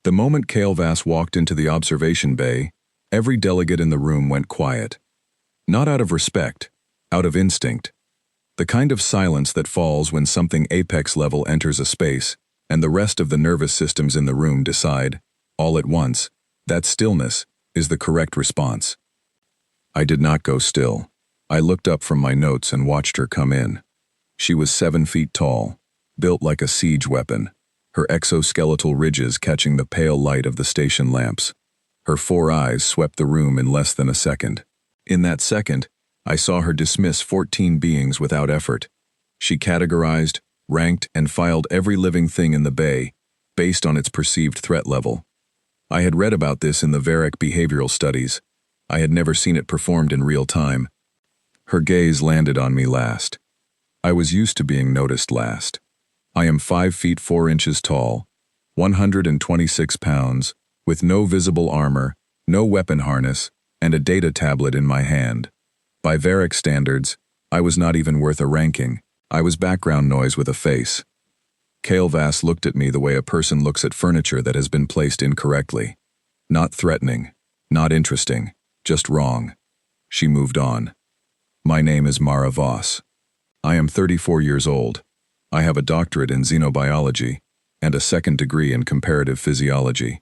The moment Kael'vas walked into the observation bay, every delegate in the room went quiet. Not out of respect, out of instinct. The kind of silence that falls when something apex level enters a space, and the rest of the nervous systems in the room decide, all at once, that stillness is the correct response. I did not go still. I looked up from my notes and watched her come in. She was 7 feet tall, built like a siege weapon, her exoskeletal ridges catching the pale light of the station lamps. Her 4 eyes swept the room in less than a second. In that second, I saw her dismiss 14 beings without effort. She categorized, ranked, and filed every living thing in the bay, based on its perceived threat level. I had read about this in the Varric behavioral studies. I had never seen it performed in real time. Her gaze landed on me last. I was used to being noticed last. I am 5 feet 4 inches tall, 126 pounds, with no visible armor, no weapon harness, and a data tablet in my hand. By Varric standards, I was not even worth a ranking. I was background noise with a face. Kael'vas looked at me the way a person looks at furniture that has been placed incorrectly. Not threatening, not interesting, just wrong. She moved on. My name is Mara Voss. I am 34 years old. I have a doctorate in xenobiology and a 2nd degree in comparative physiology.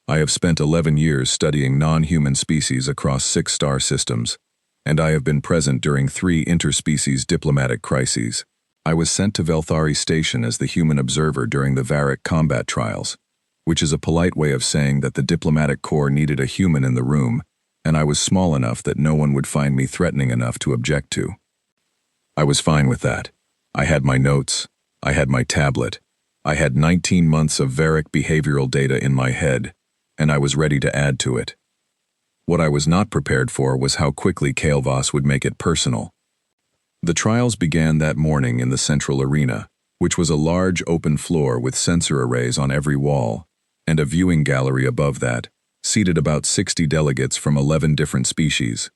I have spent 11 years studying non-human species across 6 star systems, and I have been present during 3 interspecies diplomatic crises. I was sent to Velthari Station as the human observer during the Varric combat trials, which is a polite way of saying that the diplomatic corps needed a human in the room, and I was small enough that no one would find me threatening enough to object to. I was fine with that. I had my notes. I had my tablet. I had 19 months of Varric behavioral data in my head, and I was ready to add to it. What I was not prepared for was how quickly Kael'vas would make it personal. The trials began that morning in the central arena, which was a large open floor with sensor arrays on every wall, and a viewing gallery above that, seated about 60 delegates from 11 different species.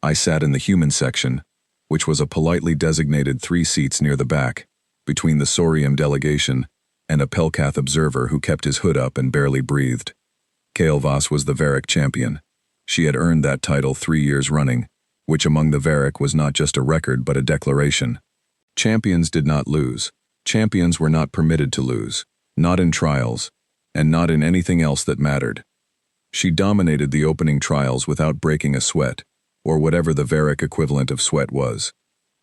I sat in the human section, which was a politely designated 3 seats near the back, between the Saurium delegation and a Pelcath observer who kept his hood up and barely breathed. Kael'vas was the Varric champion. She had earned that title 3 years running, which among the Varric was not just a record but a declaration. Champions did not lose. Champions were not permitted to lose, not in trials, and not in anything else that mattered. She dominated the opening trials without breaking a sweat, or whatever the Varric equivalent of sweat was.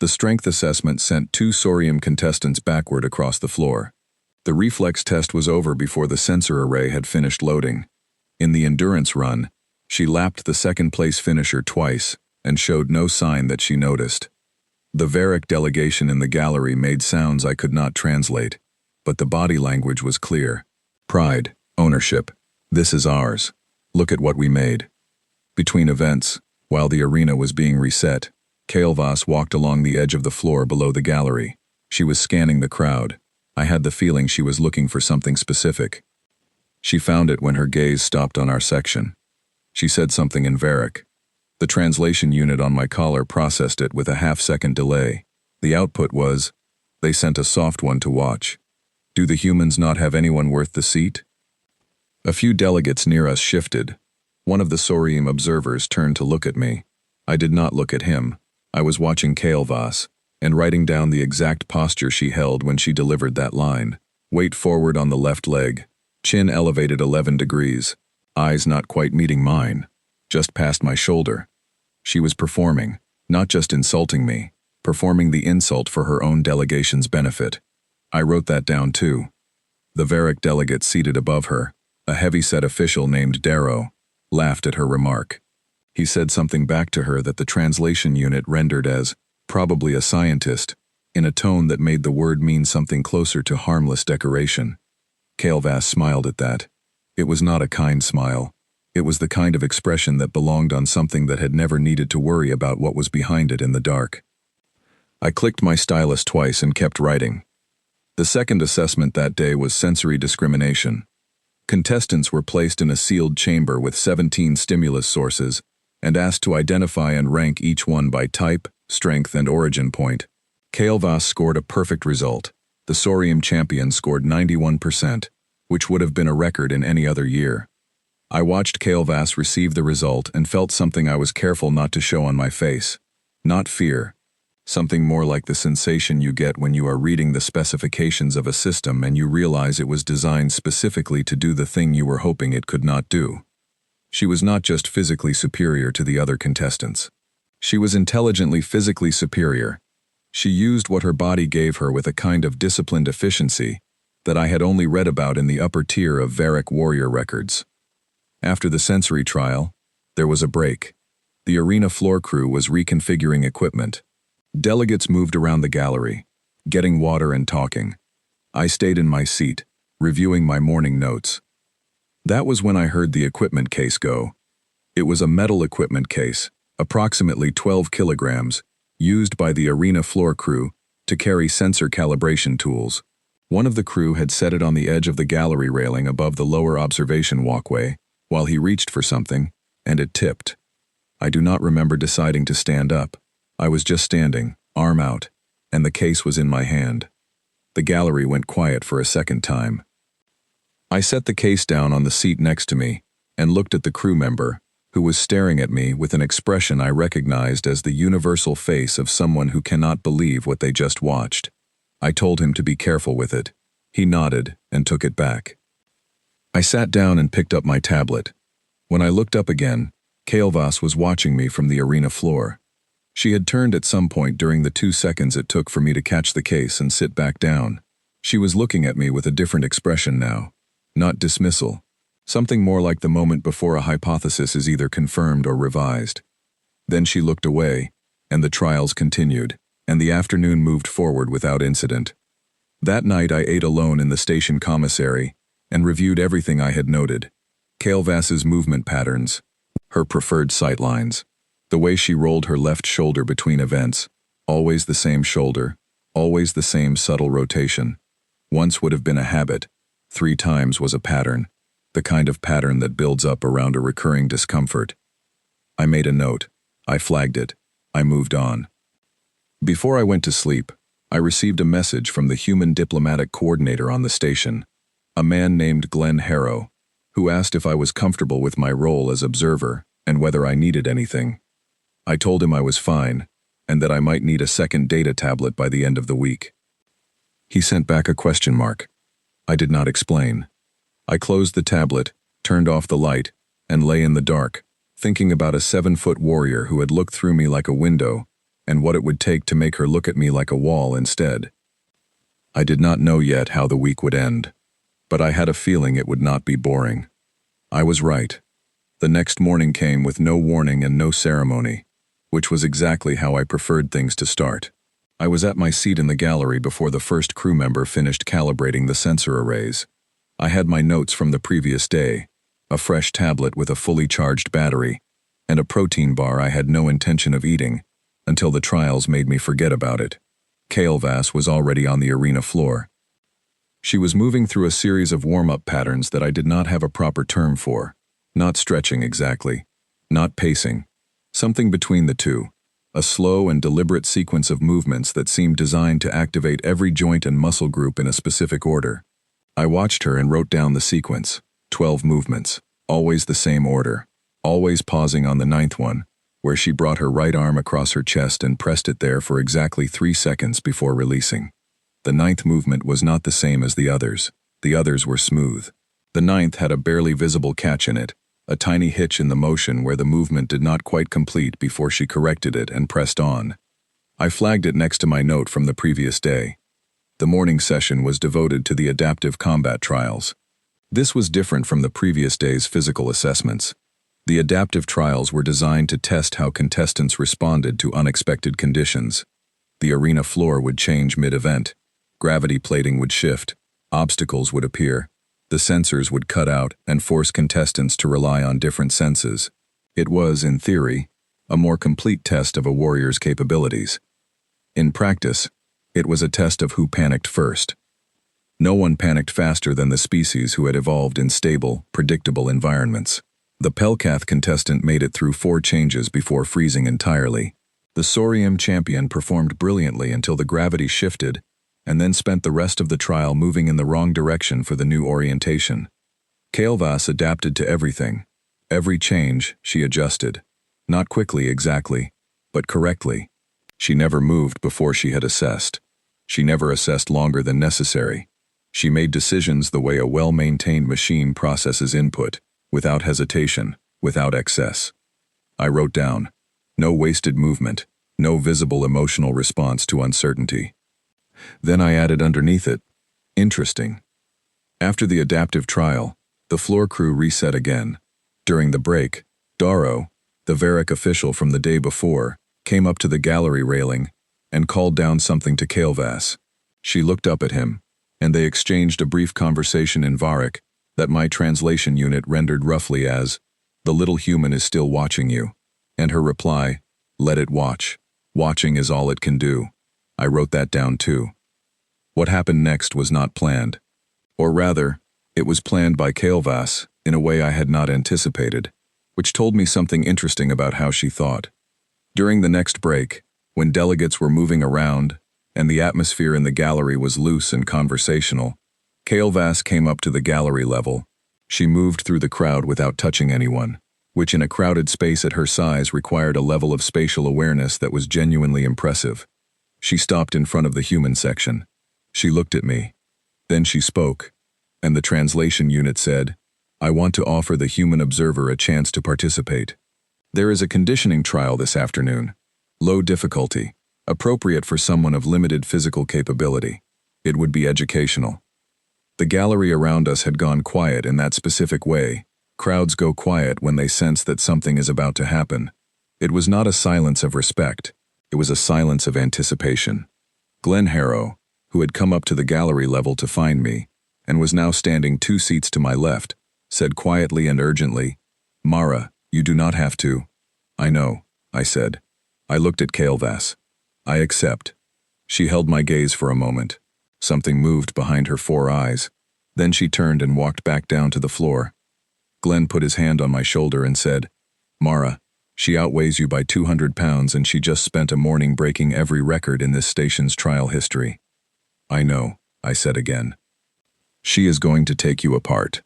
The strength assessment sent 2 Saurium contestants backward across the floor. The reflex test was over before the sensor array had finished loading. In the endurance run, she lapped the 2nd-place finisher twice and showed no sign that she noticed. The Varric delegation in the gallery made sounds I could not translate, but the body language was clear. Pride, ownership, this is ours. Look at what we made. Between events, while the arena was being reset, Kael'vas walked along the edge of the floor below the gallery. She was scanning the crowd. I had the feeling she was looking for something specific. She found it when her gaze stopped on our section. She said something in Varric. The translation unit on my collar processed it with a half-second delay. The output was, they sent a soft one to watch. Do the humans not have anyone worth the seat? A few delegates near us shifted. One of the Saurium observers turned to look at me. I did not look at him. I was watching Kael'vas, and writing down the exact posture she held when she delivered that line. Weight forward on the left leg, chin elevated 11 degrees, eyes not quite meeting mine, just past my shoulder. She was performing, not just insulting me, performing the insult for her own delegation's benefit. I wrote that down too. The Varric delegate seated above her, a heavyset official named Darrow, laughed at her remark. He said something back to her that the translation unit rendered as, probably a scientist, in a tone that made the word mean something closer to harmless decoration. Kael'vas smiled at that. It was not a kind smile. It was the kind of expression that belonged on something that had never needed to worry about what was behind it in the dark. I clicked my stylus twice and kept writing. The second assessment that day was sensory discrimination. Contestants were placed in a sealed chamber with 17 stimulus sources and asked to identify and rank each one by type, strength, and origin point. Kael'vas scored a perfect result. The Saurium champion scored 91%. which would have been a record in any other year. I watched Kael'vas receive the result and felt something I was careful not to show on my face. Not fear. Something more like the sensation you get when you are reading the specifications of a system and you realize it was designed specifically to do the thing you were hoping it could not do. She was not just physically superior to the other contestants. She was intelligently physically superior. She used what her body gave her with a kind of disciplined efficiency that I had only read about in the upper tier of Varric warrior records. After the sensory trial, there was a break. The arena floor crew was reconfiguring equipment. Delegates moved around the gallery, getting water and talking. I stayed in my seat, reviewing my morning notes. That was when I heard the equipment case go. It was a metal equipment case, approximately 12 kilograms, used by the arena floor crew to carry sensor calibration tools. One of the crew had set it on the edge of the gallery railing above the lower observation walkway while he reached for something, and it tipped. I do not remember deciding to stand up. I was just standing, arm out, and the case was in my hand. The gallery went quiet for a second time. I set the case down on the seat next to me and looked at the crew member, who was staring at me with an expression I recognized as the universal face of someone who cannot believe what they just watched. I told him to be careful with it. He nodded and took it back. I sat down and picked up my tablet. When I looked up again, Kael'vas was watching me from the arena floor. She had turned at some point during the 2 seconds it took for me to catch the case and sit back down. She was looking at me with a different expression now. Not dismissal. Something more like the moment before a hypothesis is either confirmed or revised. Then she looked away, and the trials continued, and the afternoon moved forward without incident. That night I ate alone in the station commissary and reviewed everything I had noted. Kael'vas's movement patterns, her preferred sight lines, the way she rolled her left shoulder between events, always the same shoulder, always the same subtle rotation. Once would have been a habit, 3 times was a pattern, the kind of pattern that builds up around a recurring discomfort. I made a note. I flagged it. I moved on. Before I went to sleep, I received a message from the human diplomatic coordinator on the station, a man named Glenn Harrow, who asked if I was comfortable with my role as observer and whether I needed anything. I told him I was fine, and that I might need a second data tablet by the end of the week. He sent back a question mark. I did not explain. I closed the tablet, turned off the light, and lay in the dark, thinking about a 7-foot warrior who had looked through me like a window, and what it would take to make her look at me like a wall instead. I did not know yet how the week would end, but I had a feeling it would not be boring. I was right. The next morning came with no warning and no ceremony, which was exactly how I preferred things to start. I was at my seat in the gallery before the first crew member finished calibrating the sensor arrays. I had my notes from the previous day, a fresh tablet with a fully charged battery, and a protein bar I had no intention of eating, until the trials made me forget about it. Kael'vas was already on the arena floor. She was moving through a series of warm-up patterns that I did not have a proper term for. Not stretching exactly, not pacing. Something between the two. A slow and deliberate sequence of movements that seemed designed to activate every joint and muscle group in a specific order. I watched her and wrote down the sequence. 12 movements, always the same order, always pausing on the 9th one, where she brought her right arm across her chest and pressed it there for exactly 3 seconds before releasing. The 9th movement was not the same as the others. The others were smooth. The 9th had a barely visible catch in it, a tiny hitch in the motion where the movement did not quite complete before she corrected it and pressed on. I flagged it next to my note from the previous day. The morning session was devoted to the adaptive combat trials. This was different from the previous day's physical assessments. The adaptive trials were designed to test how contestants responded to unexpected conditions. The arena floor would change mid-event. Gravity plating would shift. Obstacles would appear. The sensors would cut out and force contestants to rely on different senses. It was, in theory, a more complete test of a warrior's capabilities. In practice, it was a test of who panicked first. No one panicked faster than the species who had evolved in stable, predictable environments. The Pelcath contestant made it through 4 changes before freezing entirely. The Saurium champion performed brilliantly until the gravity shifted, and then spent the rest of the trial moving in the wrong direction for the new orientation. Kael'vas adapted to everything. Every change, she adjusted. Not quickly exactly, but correctly. She never moved before she had assessed. She never assessed longer than necessary. She made decisions the way a well-maintained machine processes input, without hesitation, without excess. I wrote down, no wasted movement, no visible emotional response to uncertainty. Then I added underneath it, interesting. After the adaptive trial, the floor crew reset again. During the break, Daro, the Varric official from the day before, came up to the gallery railing and called down something to Kael'vas. She looked up at him, and they exchanged a brief conversation in Varric that my translation unit rendered roughly as, "The little human is still watching you," and her reply, "Let it watch. Watching is all it can do." I wrote that down too. What happened next was not planned. Or rather, it was planned by Kael'vas in a way I had not anticipated, which told me something interesting about how she thought. During the next break, when delegates were moving around and the atmosphere in the gallery was loose and conversational, Kael'vas came up to the gallery level. She moved through the crowd without touching anyone, which in a crowded space at her size required a level of spatial awareness that was genuinely impressive. She stopped in front of the human section. She looked at me. Then she spoke, and the translation unit said, "I want to offer the human observer a chance to participate. There is a conditioning trial this afternoon. Low difficulty, appropriate for someone of limited physical capability. It would be educational." The gallery around us had gone quiet in that specific way. Crowds go quiet when they sense that something is about to happen. It was not a silence of respect. It was a silence of anticipation. Glenn Harrow, who had come up to the gallery level to find me, and was now standing 2 seats to my left, said quietly and urgently, "Mara, you do not have to." "I know," I said. I looked at Kael'vas. "I accept." She held my gaze for a moment. Something moved behind her 4 eyes. Then she turned and walked back down to the floor. Glenn put his hand on my shoulder and said, "Mara, she outweighs you by 200 pounds and she just spent a morning breaking every record in this station's trial history." "I know," I said again. "She is going to take you apart."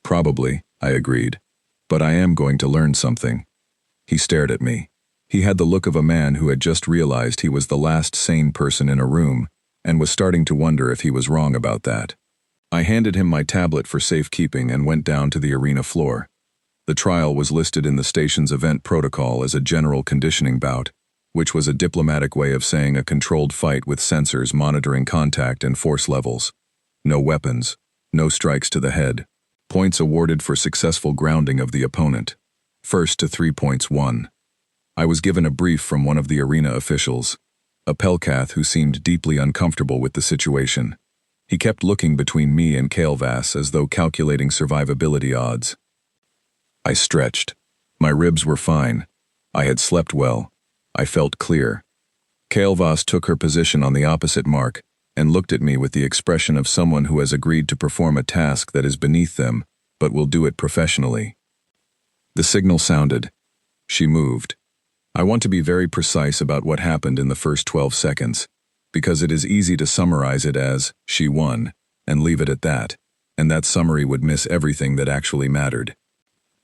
"Probably," I agreed. "But I am going to learn something." He stared at me. He had the look of a man who had just realized he was the last sane person in a room and was starting to wonder if he was wrong about that. I handed him my tablet for safekeeping and went down to the arena floor. The trial was listed in the station's event protocol as a general conditioning bout, which was a diplomatic way of saying a controlled fight with sensors monitoring contact and force levels. No weapons, no strikes to the head. Points awarded for successful grounding of the opponent. First to 3 points won. I was given a brief from one of the arena officials, a Pelcath who seemed deeply uncomfortable with the situation. He kept looking between me and Kael'vas as though calculating survivability odds. I stretched. My ribs were fine. I had slept well. I felt clear. Kael'vas took her position on the opposite mark and looked at me with the expression of someone who has agreed to perform a task that is beneath them, but will do it professionally. The signal sounded. She moved. I want to be very precise about what happened in the first 12 seconds, because it is easy to summarize it as, "she won," and leave it at that, and that summary would miss everything that actually mattered.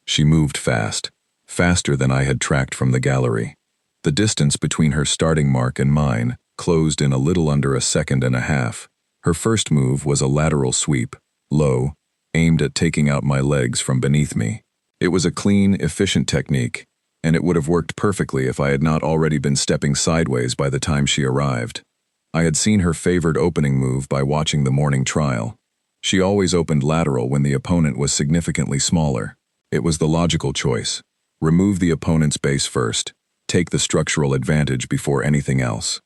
She moved fast, faster than I had tracked from the gallery. The distance between her starting mark and mine closed in a little under a second and a half. Her first move was a lateral sweep, low, aimed at taking out my legs from beneath me. It was a clean, efficient technique, and it would have worked perfectly if I had not already been stepping sideways by the time she arrived. I had seen her favored opening move by watching the morning trial. She always opened lateral when the opponent was significantly smaller. It was the logical choice. Remove the opponent's base first. Take the structural advantage before anything else.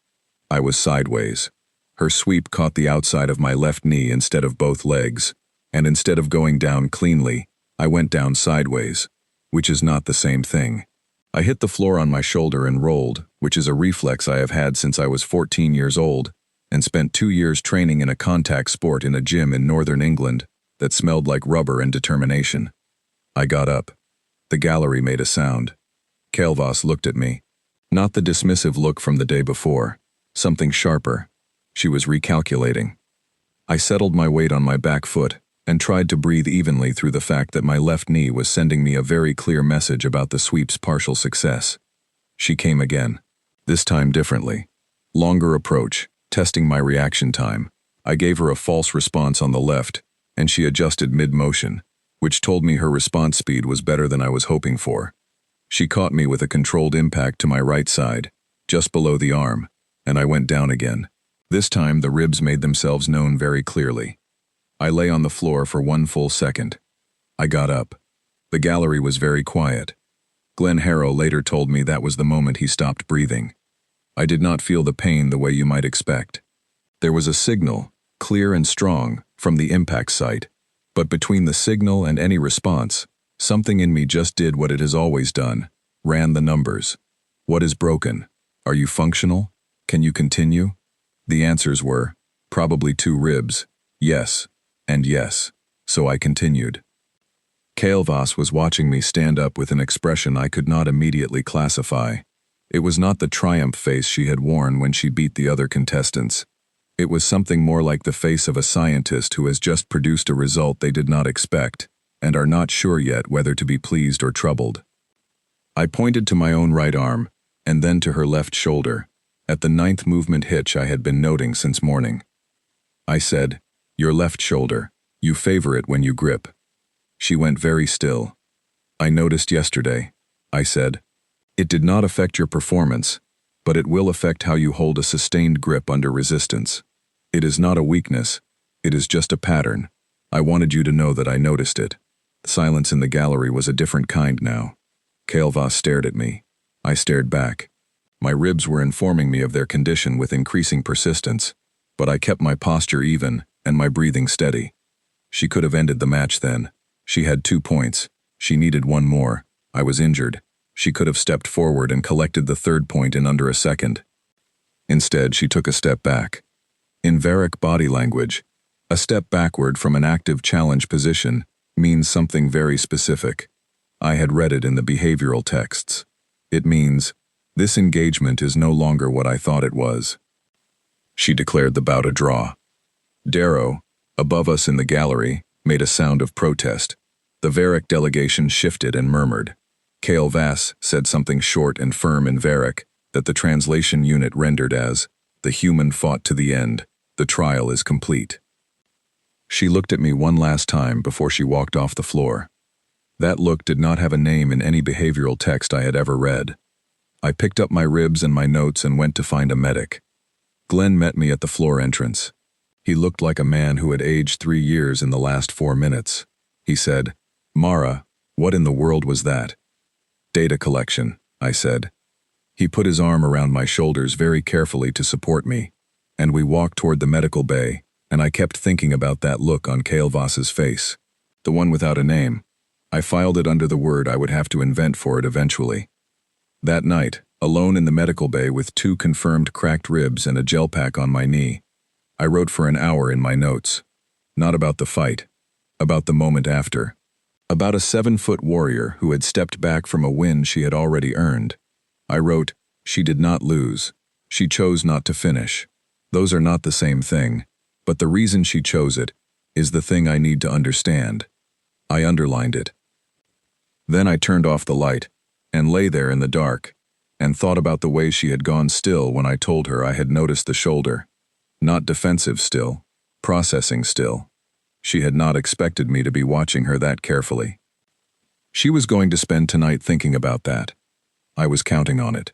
I was sideways. Her sweep caught the outside of my left knee instead of both legs, and instead of going down cleanly, I went down sideways, which is not the same thing. I hit the floor on my shoulder and rolled, which is a reflex I have had since I was 14 years old, and spent 2 years training in a contact sport in a gym in northern England that smelled like rubber and determination. I got up. The gallery made a sound. Kael'vas looked at me. Not the dismissive look from the day before. Something sharper. She was recalculating. I settled my weight on my back foot and tried to breathe evenly through the fact that my left knee was sending me a very clear message about the sweep's partial success. She came again. This time differently. Longer approach, testing my reaction time. I gave her a false response on the left, and she adjusted mid-motion, which told me her response speed was better than I was hoping for. She caught me with a controlled impact to my right side, just below the arm, and I went down again. This time the ribs made themselves known very clearly. I lay on the floor for 1 full second. I got up. The gallery was very quiet. Glenn Harrow later told me that was the moment he stopped breathing. I did not feel the pain the way you might expect. There was a signal, clear and strong, from the impact site, but between the signal and any response, something in me just did what it has always done, ran the numbers. What is broken? Are you functional? Can you continue? The answers were, probably 2 ribs, yes, and yes, so I continued. Kael'vas was watching me stand up with an expression I could not immediately classify. It was not the triumph face she had worn when she beat the other contestants. It was something more like the face of a scientist who has just produced a result they did not expect, and are not sure yet whether to be pleased or troubled. I pointed to my own right arm, and then to her left shoulder, at the 9th movement hitch I had been noting since morning. I said, "Your left shoulder, you favor it when you grip." She went very still. "I noticed yesterday," I said. "It did not affect your performance, but it will affect how you hold a sustained grip under resistance. It is not a weakness, it is just a pattern. I wanted you to know that I noticed it." Silence in the gallery was a different kind now. Kael'vas stared at me. I stared back. My ribs were informing me of their condition with increasing persistence, but I kept my posture even and my breathing steady. She could have ended the match then. She had 2 points. She needed 1 more. I was injured. She could have stepped forward and collected the 3rd point in under a second. Instead, she took a step back. In Varric body language, a step backward from an active challenge position means something very specific. I had read it in the behavioral texts. It means, this engagement is no longer what I thought it was. She declared the bout a draw. Darrow, above us in the gallery, made a sound of protest. The Varric delegation shifted and murmured. Kael'vas said something short and firm in Varric that the translation unit rendered as, "The human fought to the end. The trial is complete." She looked at me one last time before she walked off the floor. That look did not have a name in any behavioral text I had ever read. I picked up my ribs and my notes and went to find a medic. Glenn met me at the floor entrance. He looked like a man who had aged 3 years in the last 4 minutes. He said, "Mara, what in the world was that?" "Data collection," I said. He put his arm around my shoulders very carefully to support me, and we walked toward the medical bay, and I kept thinking about that look on Kael'vas's face. The one without a name. I filed it under the word I would have to invent for it eventually. That night, alone in the medical bay with 2 confirmed cracked ribs and a gel pack on my knee, I wrote for an hour in my notes. Not about the fight. About the moment after. About a 7-foot warrior who had stepped back from a win she had already earned. I wrote, "She did not lose. She chose not to finish. Those are not the same thing, but the reason she chose it is the thing I need to understand." I underlined it. Then I turned off the light and lay there in the dark and thought about the way she had gone still when I told her I had noticed the shoulder. Not defensive still, processing still. She had not expected me to be watching her that carefully. She was going to spend tonight thinking about that. I was counting on it.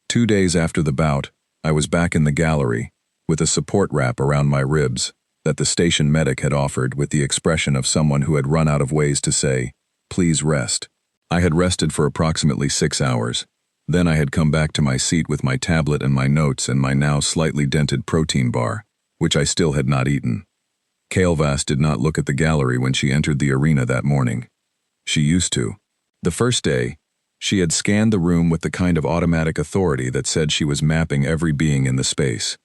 2 days after the bout, I was back in the gallery, with a support wrap around my ribs that the station medic had offered with the expression of someone who had run out of ways to say, "Please rest." I had rested for approximately 6 hours. Then I had come back to my seat with my tablet and my notes and my now slightly dented protein bar, which I still had not eaten. Kael'vas did not look at the gallery when she entered the arena that morning. She used to. The first day, she had scanned the room with the kind of automatic authority that said she was mapping every being in the space.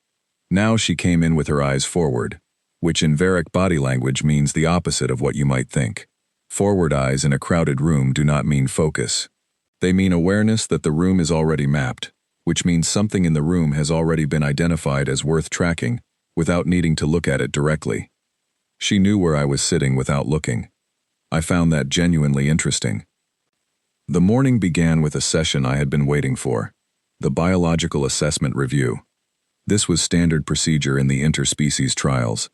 Now she came in with her eyes forward, which in Varric body language means the opposite of what you might think. Forward eyes in a crowded room do not mean focus. They mean awareness that the room is already mapped, which means something in the room has already been identified as worth tracking without needing to look at it directly. She knew where I was sitting without looking. I found that genuinely interesting. The morning began with a session I had been waiting for, the Biological Assessment Review. This was standard procedure in the interspecies trials,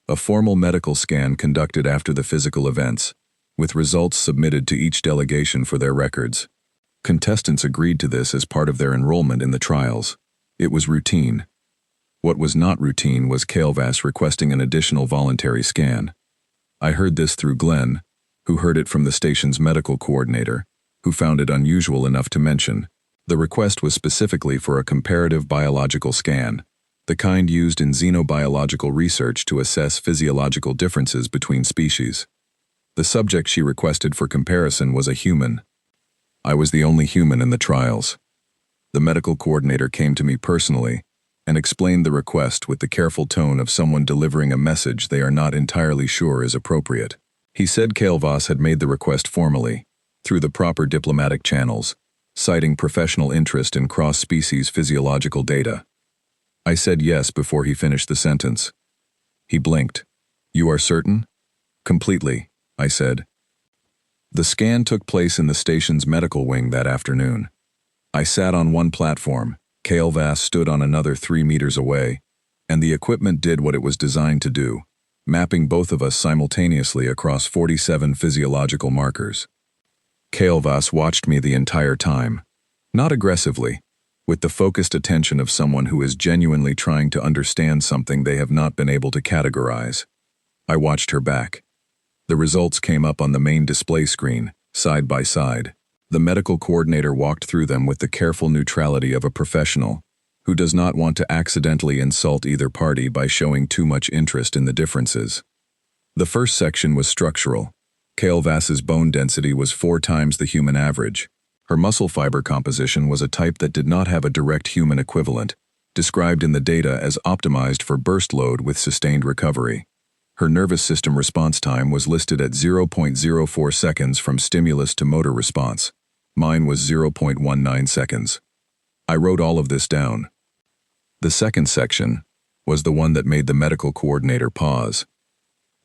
a formal medical scan conducted after the physical events, with results submitted to each delegation for their records. Contestants agreed to this as part of their enrollment in the trials. It was routine. What was not routine was Kael'vas requesting an additional voluntary scan. I heard this through Glenn, who heard it from the station's medical coordinator, who found it unusual enough to mention. The request was specifically for a comparative biological scan, the kind used in xenobiological research to assess physiological differences between species. The subject she requested for comparison was a human. I was the only human in the trials. The medical coordinator came to me personally and explained the request with the careful tone of someone delivering a message they are not entirely sure is appropriate. He said Kael'vas had made the request formally, through the proper diplomatic channels, citing professional interest in cross-species physiological data. I said yes before he finished the sentence. He blinked. "You are certain?" "Completely," I said. The scan took place in the station's medical wing that afternoon. I sat on one platform, Kael'vas stood on another 3 meters away, and the equipment did what it was designed to do, mapping both of us simultaneously across 47 physiological markers. Kael'vas watched me the entire time, not aggressively, with the focused attention of someone who is genuinely trying to understand something they have not been able to categorize. I watched her back. The results came up on the main display screen, side by side. The medical coordinator walked through them with the careful neutrality of a professional who does not want to accidentally insult either party by showing too much interest in the differences. The first section was structural. Kael'vas's bone density was 4 times the human average. Her muscle fiber composition was a type that did not have a direct human equivalent, described in the data as optimized for burst load with sustained recovery. Her nervous system response time was listed at 0.04 seconds from stimulus to motor response. Mine was 0.19 seconds. I wrote all of this down. The second section was the one that made the medical coordinator pause.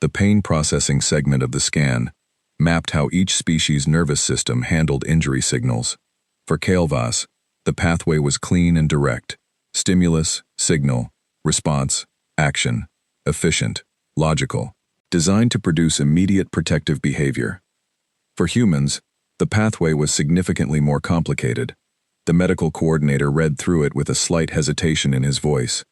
The pain processing segment of the scan mapped how each species' nervous system handled injury signals. For Kael'vas, the pathway was clean and direct. Stimulus, signal, response, action, efficient, logical, designed to produce immediate protective behavior. For humans, the pathway was significantly more complicated. The medical coordinator read through it with a slight hesitation in his voice.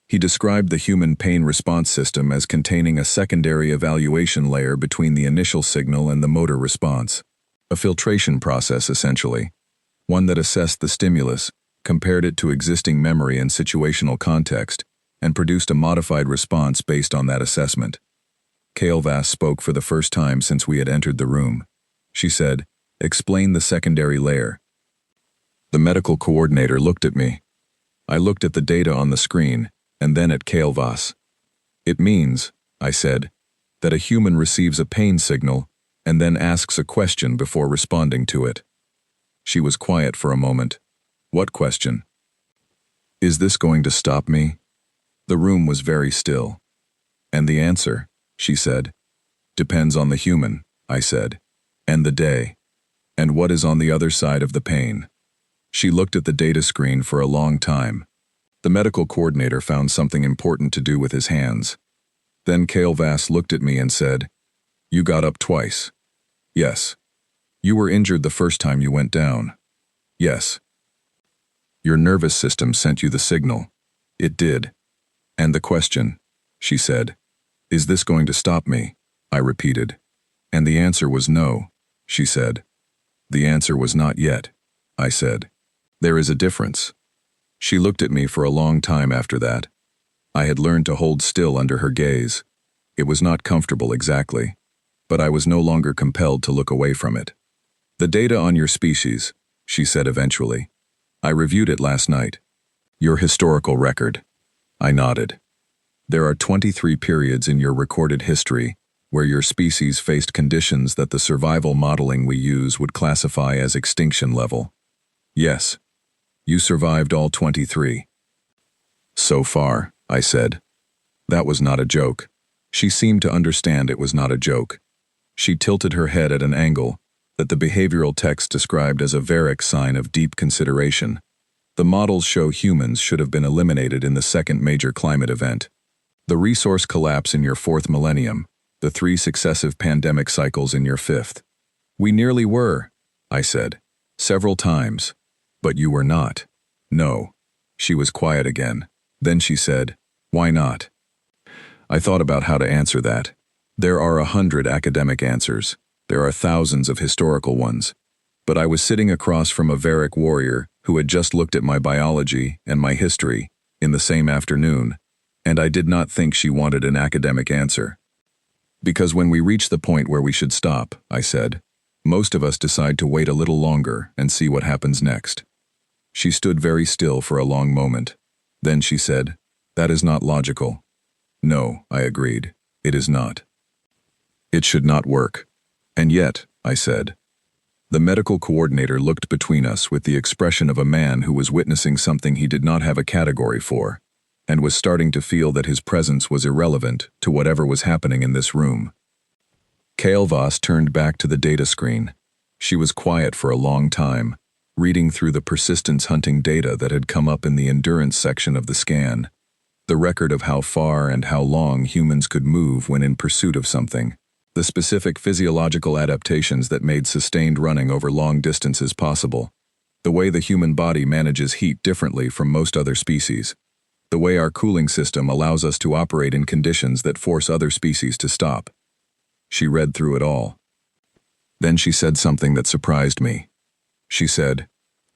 He described the human pain response system as containing a secondary evaluation layer between the initial signal and the motor response. A filtration process, essentially. One that assessed the stimulus, compared it to existing memory and situational context, and produced a modified response based on that assessment. Kael'vas spoke for the first time since we had entered the room. She said, "Explain the secondary layer." The medical coordinator looked at me. I looked at the data on the screen, and then at Kael'vas. "It means," I said, "that a human receives a pain signal and then asks a question before responding to it." She was quiet for a moment. "What question?" "Is this going to stop me?" The room was very still. "And the answer," she said, "depends on the human," I said, "and the day, and what is on the other side of the pain." She looked at the data screen for a long time. The medical coordinator found something important to do with his hands. Then Kael'vas looked at me and said, "You got up twice." "Yes." "You were injured the first time you went down." "Yes." "Your nervous system sent you the signal." "It did." "And the question," she said, "is this going to stop me?" I repeated. "And the answer was no," she said. "The answer was not yet," I said. "There is a difference." She looked at me for a long time after that. I had learned to hold still under her gaze. It was not comfortable exactly, but I was no longer compelled to look away from it. "The data on your species," she said eventually. "I reviewed it last night. Your historical record." I nodded. "There are 23 periods in your recorded history where your species faced conditions that the survival modeling we use would classify as extinction level." "Yes." You survived all 23. So far, I said. That was not a joke. She seemed to understand it was not a joke. She tilted her head at an angle that the behavioral text described as a Varick sign of deep consideration. The models show humans should have been eliminated in the second major climate event. The resource collapse in your fourth millennium, the 3 successive pandemic cycles in your fifth. We nearly were, I said, several times. But you were not. No. She was quiet again. Then she said, why not? I thought about how to answer that. There are 100 academic answers. There are thousands of historical ones. But I was sitting across from a Varick warrior who had just looked at my biology and my history in the same afternoon, and I did not think she wanted an academic answer. Because when we reach the point where we should stop, I said, most of us decide to wait a little longer and see what happens next. She stood very still for a long moment. Then she said, that is not logical. No, I agreed, it is not. It should not work. And yet, I said. The medical coordinator looked between us with the expression of a man who was witnessing something he did not have a category for, and was starting to feel that his presence was irrelevant to whatever was happening in this room. Kael'vas turned back to the data screen. She was quiet for a long time, reading through the persistence hunting data that had come up in the endurance section of the scan, the record of how far and how long humans could move when in pursuit of something, the specific physiological adaptations that made sustained running over long distances possible, the way the human body manages heat differently from most other species, the way our cooling system allows us to operate in conditions that force other species to stop. She read through it all. Then she said something that surprised me. She said,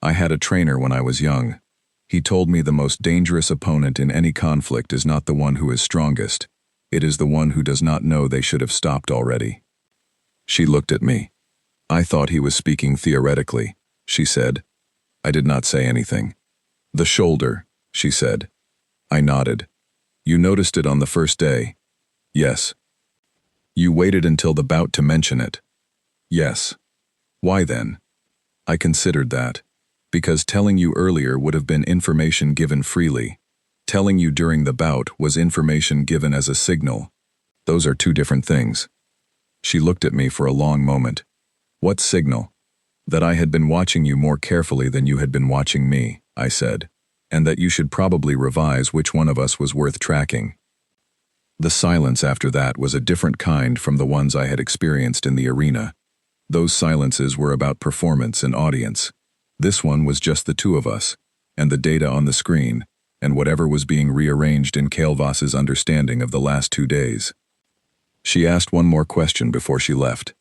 I had a trainer when I was young. He told me the most dangerous opponent in any conflict is not the one who is strongest. It is the one who does not know they should have stopped already. She looked at me. I thought he was speaking theoretically, she said. I did not say anything. The shoulder, she said. I nodded. You noticed it on the first day? Yes. You waited until the bout to mention it? Yes. Why then? I considered that. Because telling you earlier would have been information given freely. Telling you during the bout was information given as a signal. Those are two different things. She looked at me for a long moment. What signal? That I had been watching you more carefully than you had been watching me, I said, and that you should probably revise which one of us was worth tracking. The silence after that was a different kind from the ones I had experienced in the arena. Those silences were about performance and audience. This one was just the two of us, and the data on the screen, and whatever was being rearranged in Kael'vas's understanding of the last 2 days. She asked one more question before she left.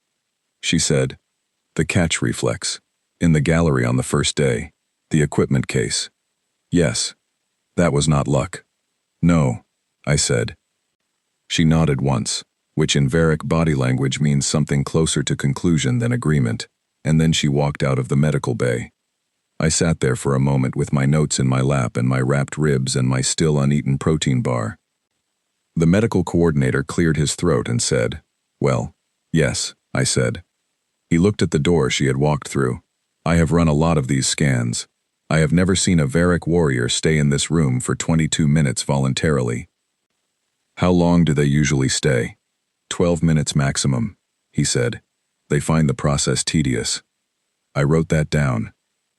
She said, the catch reflex, in the gallery on the first day, the equipment case. Yes, that was not luck. No, I said. She nodded once, which in Varick body language means something closer to conclusion than agreement, and then she walked out of the medical bay. I sat there for a moment with my notes in my lap and my wrapped ribs and my still uneaten protein bar. The medical coordinator cleared his throat and said, well, yes, I said. He looked at the door she had walked through. I have run a lot of these scans. I have never seen a Varick warrior stay in this room for 22 minutes voluntarily. How long do they usually stay? 12 minutes maximum, he said. They find the process tedious. I wrote that down.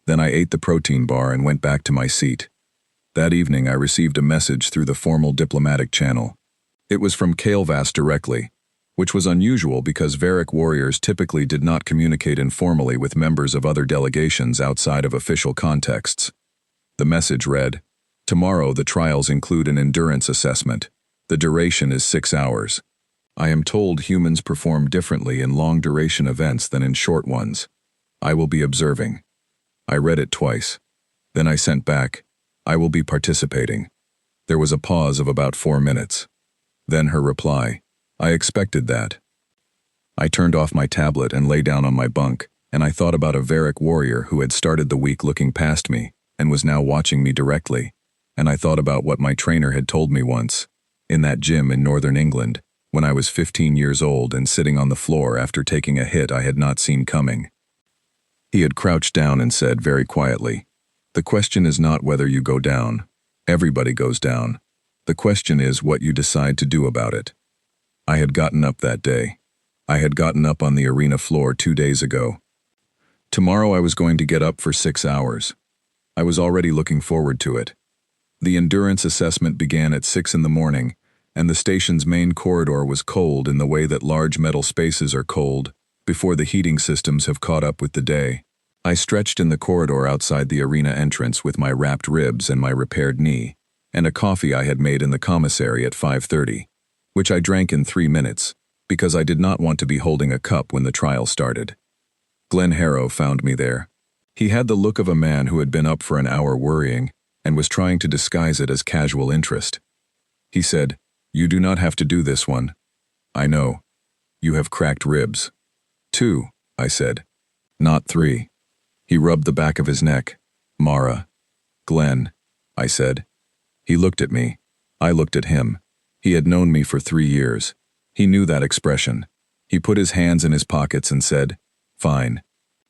Then I ate the protein bar and went back to my seat. That evening I received a message through the formal diplomatic channel. It was from Kael'vas directly, which was unusual because Varick warriors typically did not communicate informally with members of other delegations outside of official contexts. The message read, tomorrow the trials include an endurance assessment. The duration is 6 hours. I am told humans perform differently in long-duration events than in short ones. I will be observing. I read it twice. Then I sent back, I will be participating. There was a pause of about 4 minutes. Then her reply, I expected that. I turned off my tablet and lay down on my bunk, and I thought about a Varick warrior who had started the week looking past me and was now watching me directly, and I thought about what my trainer had told me once, in that gym in northern England, when I was 15 years old and sitting on the floor after taking a hit I had not seen coming. He had crouched down and said very quietly, The question is not whether you go down. Everybody goes down. The question is what you decide to do about it. I had gotten up that day. I had gotten up on the arena floor 2 days ago. Tomorrow I was going to get up for 6 hours. I was already looking forward to it. The endurance assessment began at 6 in the morning, and the station's main corridor was cold in the way that large metal spaces are cold before the heating systems have caught up with the day. I stretched in the corridor outside the arena entrance with my wrapped ribs and my repaired knee, and a coffee I had made in the commissary at 5:30, which I drank in 3 minutes, because I did not want to be holding a cup when the trial started. Glenn Harrow found me there. He had the look of a man who had been up for an hour worrying and was trying to disguise it as casual interest. He said, "You do not have to do this one. I know. You have cracked ribs." 2, I said. "Not 3. He rubbed the back of his neck. "Mara." "Glenn," I said. He looked at me. I looked at him. He had known me for 3 years. He knew that expression. He put his hands in his pockets and said, "Fine.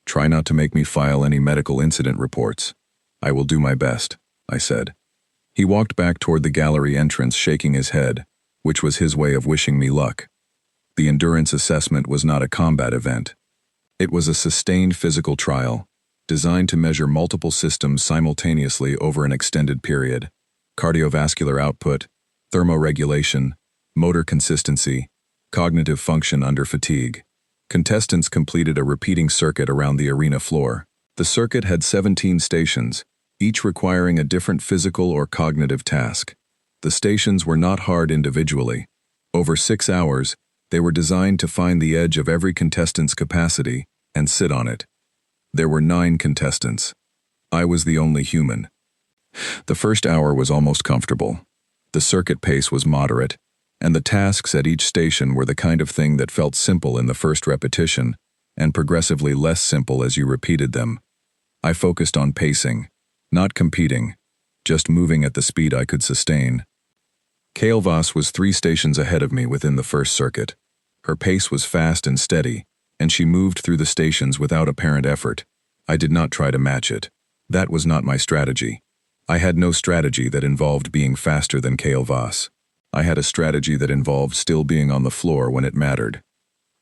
Try not to make me file any medical incident reports." "I will do my best," I said. He walked back toward the gallery entrance shaking his head, which was his way of wishing me luck. The endurance assessment was not a combat event. It was a sustained physical trial, designed to measure multiple systems simultaneously over an extended period: cardiovascular output, thermoregulation, motor consistency, cognitive function under fatigue. Contestants completed a repeating circuit around the arena floor. The circuit had 17 stations, each requiring a different physical or cognitive task. The stations were not hard individually. Over 6 hours, they were designed to find the edge of every contestant's capacity and sit on it. There were 9 contestants. I was the only human. The first hour was almost comfortable. The circuit pace was moderate, and the tasks at each station were the kind of thing that felt simple in the first repetition and progressively less simple as you repeated them. I focused on pacing, not competing, just moving at the speed I could sustain. Kale Voss was 3 stations ahead of me within the first circuit. Her pace was fast and steady, and she moved through the stations without apparent effort. I did not try to match it. That was not my strategy. I had no strategy that involved being faster than Kale Voss. I had a strategy that involved still being on the floor when it mattered.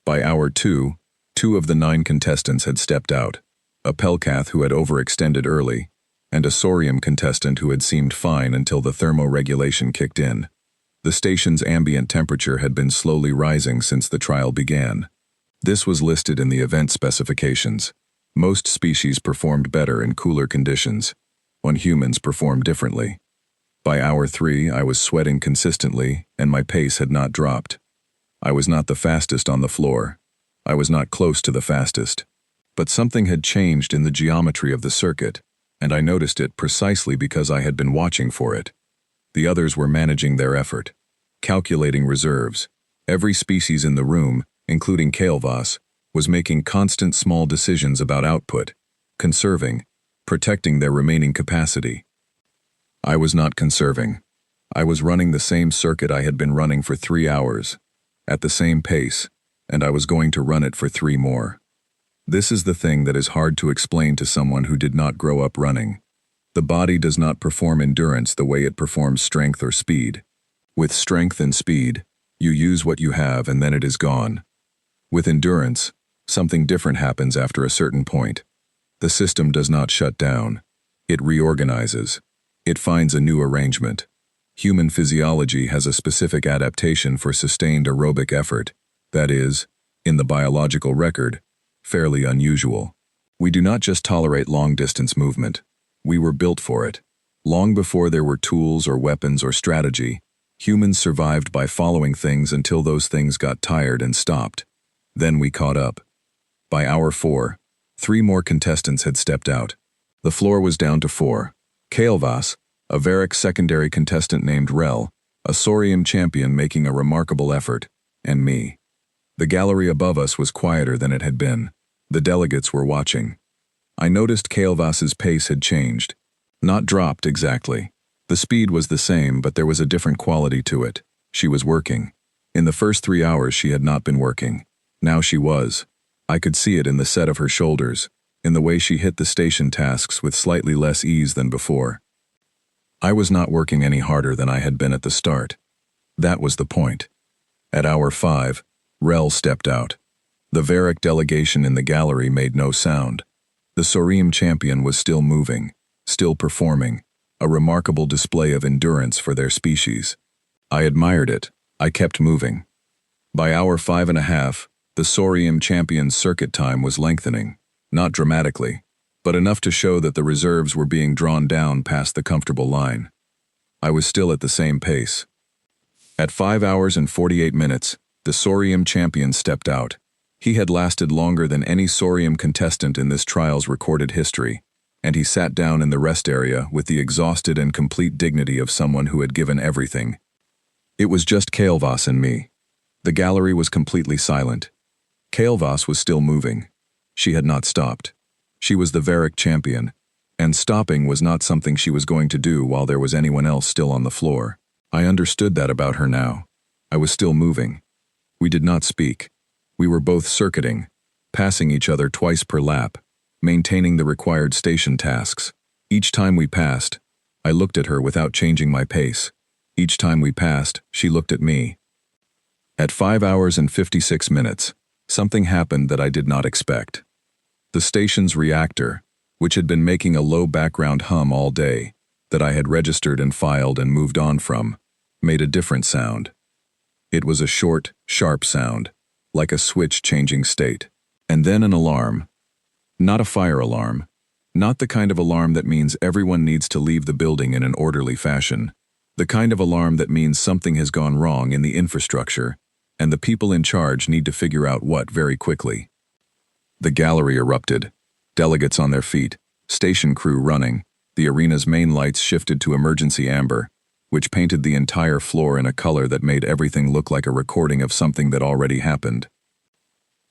By hour 2, 2 of the 9 contestants had stepped out: a Pelcath who had overextended early, and a Saurium contestant who had seemed fine until the thermoregulation kicked in. The station's ambient temperature had been slowly rising since the trial began. This was listed in the event specifications. Most species performed better in cooler conditions, when humans performed differently. By hour 3, I was sweating consistently, and my pace had not dropped. I was not the fastest on the floor. I was not close to the fastest. But something had changed in the geometry of the circuit, and I noticed it precisely because I had been watching for it. The others were managing their effort, calculating reserves. Every species in the room, including Kale Voss, was making constant small decisions about output, conserving, protecting their remaining capacity. I was not conserving. I was running the same circuit I had been running for 3 hours, at the same pace, and I was going to run it for 3 more. This is the thing that is hard to explain to someone who did not grow up running. The body does not perform endurance the way it performs strength or speed. With strength and speed, you use what you have and then it is gone. With endurance, something different happens after a certain point. The system does not shut down. It reorganizes. It finds a new arrangement. Human physiology has a specific adaptation for sustained aerobic effort, that is, in the biological record, fairly unusual. We do not just tolerate long-distance movement. We were built for it. Long before there were tools or weapons or strategy, humans survived by following things until those things got tired and stopped. Then we caught up. By hour 4, 3 more contestants had stepped out. The floor was down to 4. Kale Voss, a Varric secondary contestant named Rel, a Saurium champion making a remarkable effort, and me. The gallery above us was quieter than it had been. The delegates were watching. I noticed Kale Voss's pace had changed. Not dropped exactly. The speed was the same, but there was a different quality to it. She was working. In the first 3 hours she had not been working. Now she was. I could see it in the set of her shoulders, in the way she hit the station tasks with slightly less ease than before. I was not working any harder than I had been at the start. That was the point. At hour 5, Rel stepped out. The Varric delegation in the gallery made no sound. The Saurium champion was still moving, still performing, a remarkable display of endurance for their species. I admired it. I kept moving. By hour 5.5, the Saurium champion's circuit time was lengthening, not dramatically, but enough to show that the reserves were being drawn down past the comfortable line. I was still at the same pace. At 5 hours and 48 minutes, the Saurium champion stepped out. He had lasted longer than any Saurium contestant in this trial's recorded history, and he sat down in the rest area with the exhausted and complete dignity of someone who had given everything. It was just Kael'vas and me. The gallery was completely silent. Kael'vas was still moving. She had not stopped. She was the Varric champion, and stopping was not something she was going to do while there was anyone else still on the floor. I understood that about her now. I was still moving. We did not speak. We were both circuiting, passing each other twice per lap, maintaining the required station tasks. Each time we passed, I looked at her without changing my pace. Each time we passed, she looked at me. At 5 hours and 56 minutes, something happened that I did not expect. The station's reactor, which had been making a low background hum all day, that I had registered and filed and moved on from, made a different sound. It was a short, sharp sound, like a switch changing state. And then an alarm. Not a fire alarm. Not the kind of alarm that means everyone needs to leave the building in an orderly fashion. The kind of alarm that means something has gone wrong in the infrastructure, and the people in charge need to figure out what very quickly. The gallery erupted. Delegates on their feet, station crew running. The arena's main lights shifted to emergency amber, which painted the entire floor in a color that made everything look like a recording of something that already happened.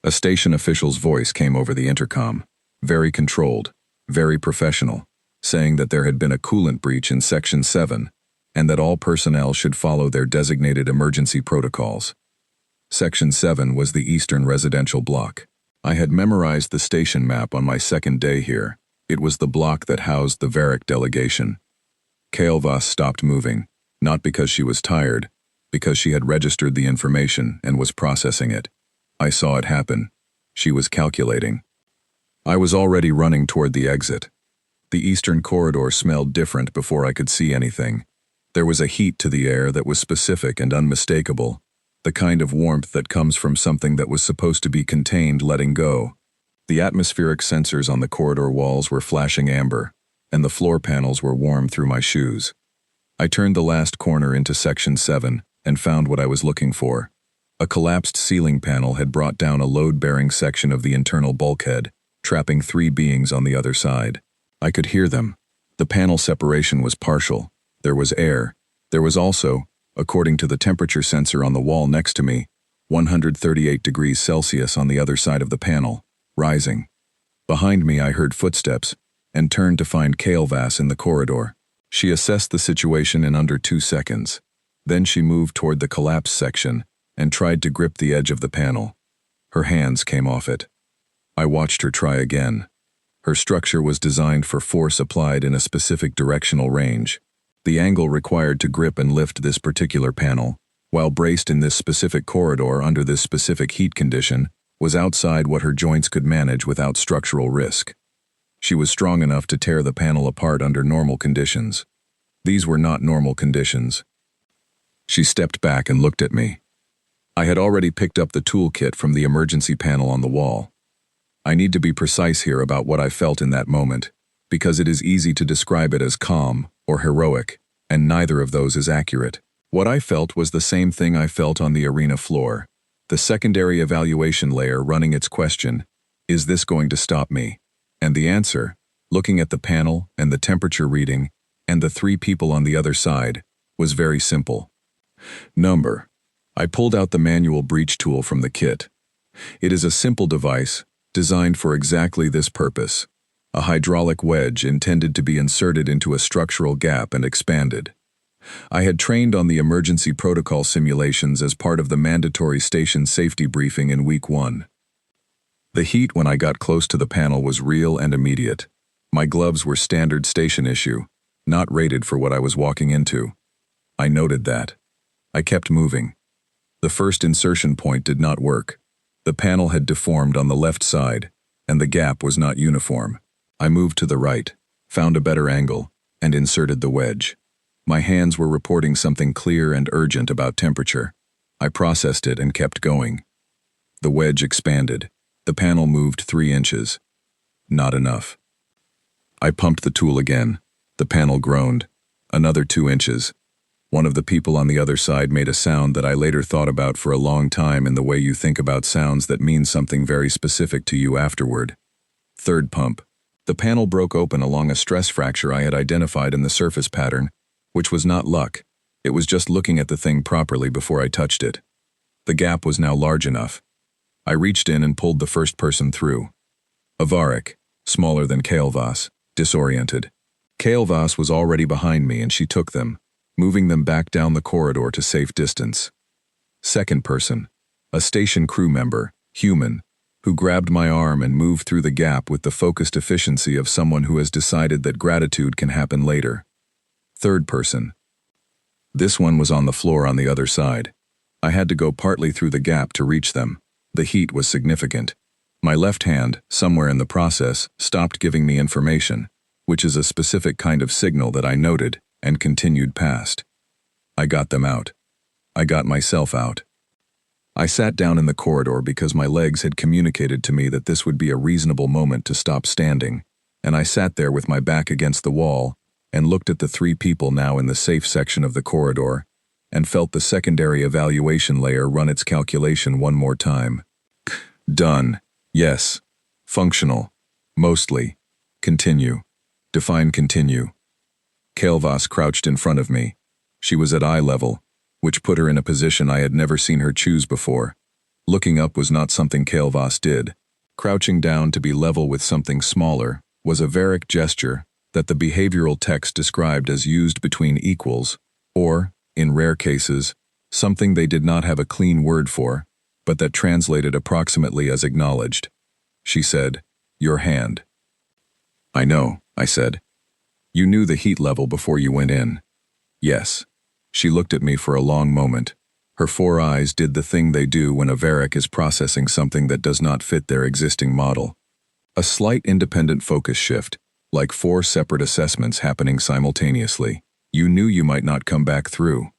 A station official's voice came over the intercom, very controlled, very professional, saying that there had been a coolant breach in Section 7, and that all personnel should follow their designated emergency protocols. Section 7 was the Eastern Residential Block. I had memorized the station map on my second day here. It was the block that housed the Varric delegation. Kael'vas stopped moving, not because she was tired, because she had registered the information and was processing it. I saw it happen. She was calculating. I was already running toward the exit. The eastern corridor smelled different before I could see anything. There was a heat to the air that was specific and unmistakable, the kind of warmth that comes from something that was supposed to be contained letting go. The atmospheric sensors on the corridor walls were flashing amber, and the floor panels were warm through my shoes. I turned the last corner into Section 7 and found what I was looking for. A collapsed ceiling panel had brought down a load-bearing section of the internal bulkhead, trapping 3 beings on the other side. I could hear them. The panel separation was partial. There was air. There was also, according to the temperature sensor on the wall next to me, 138 degrees Celsius on the other side of the panel, rising. Behind me I heard footsteps, and turned to find Kael'vas in the corridor. She assessed the situation in under 2 seconds. Then she moved toward the collapse section and tried to grip the edge of the panel. Her hands came off it. I watched her try again. Her structure was designed for force applied in a specific directional range. The angle required to grip and lift this particular panel, while braced in this specific corridor under this specific heat condition, was outside what her joints could manage without structural risk. She was strong enough to tear the panel apart under normal conditions. These were not normal conditions. She stepped back and looked at me. I had already picked up the toolkit from the emergency panel on the wall. I need to be precise here about what I felt in that moment, because it is easy to describe it as calm or heroic, and neither of those is accurate. What I felt was the same thing I felt on the arena floor, the secondary evaluation layer running its question, is this going to stop me? And the answer, looking at the panel and the temperature reading and the 3 people on the other side, was very simple. Number. I pulled out the manual breach tool from the kit. It is a simple device designed for exactly this purpose, a hydraulic wedge intended to be inserted into a structural gap and expanded. I had trained on the emergency protocol simulations as part of the mandatory station safety briefing in week 1. The heat when I got close to the panel was real and immediate. My gloves were standard station issue, not rated for what I was walking into. I noted that. I kept moving. The first insertion point did not work. The panel had deformed on the left side, and the gap was not uniform. I moved to the right, found a better angle, and inserted the wedge. My hands were reporting something clear and urgent about temperature. I processed it and kept going. The wedge expanded. The panel moved 3 inches. Not enough. I pumped the tool again. The panel groaned. Another 2 inches. One of the people on the other side made a sound that I later thought about for a long time in the way you think about sounds that mean something very specific to you afterward. Third pump. The panel broke open along a stress fracture I had identified in the surface pattern, which was not luck. It was just looking at the thing properly before I touched it. The gap was now large enough. I reached in and pulled the first person through. A Varric, smaller than Kael'vas, disoriented. Kael'vas was already behind me and she took them, moving them back down the corridor to safe distance. Second person, a station crew member, human, who grabbed my arm and moved through the gap with the focused efficiency of someone who has decided that gratitude can happen later. Third person. This one was on the floor on the other side. I had to go partly through the gap to reach them. The heat was significant. My left hand, somewhere in the process, stopped giving me information, which is a specific kind of signal that I noted and continued past. I got them out. I got myself out. I sat down in the corridor because my legs had communicated to me that this would be a reasonable moment to stop standing, and I sat there with my back against the wall and looked at the 3 people now in the safe section of the corridor and felt the secondary evaluation layer run its calculation one more time. Done. Yes. Functional. Mostly. Continue. Define continue. Kael'vas crouched in front of me. She was at eye level, which put her in a position I had never seen her choose before. Looking up was not something Kael'vas did. Crouching down to be level with something smaller was a Varric gesture that the behavioral text described as used between equals, or, in rare cases, something they did not have a clean word for, but that translated approximately as acknowledged. She said, "Your hand." "I know," I said. "You knew the heat level before you went in." "Yes." She looked at me for a long moment. Her 4 eyes did the thing they do when a Varric is processing something that does not fit their existing model. A slight independent focus shift, like 4 separate assessments happening simultaneously. "You knew you might not come back through."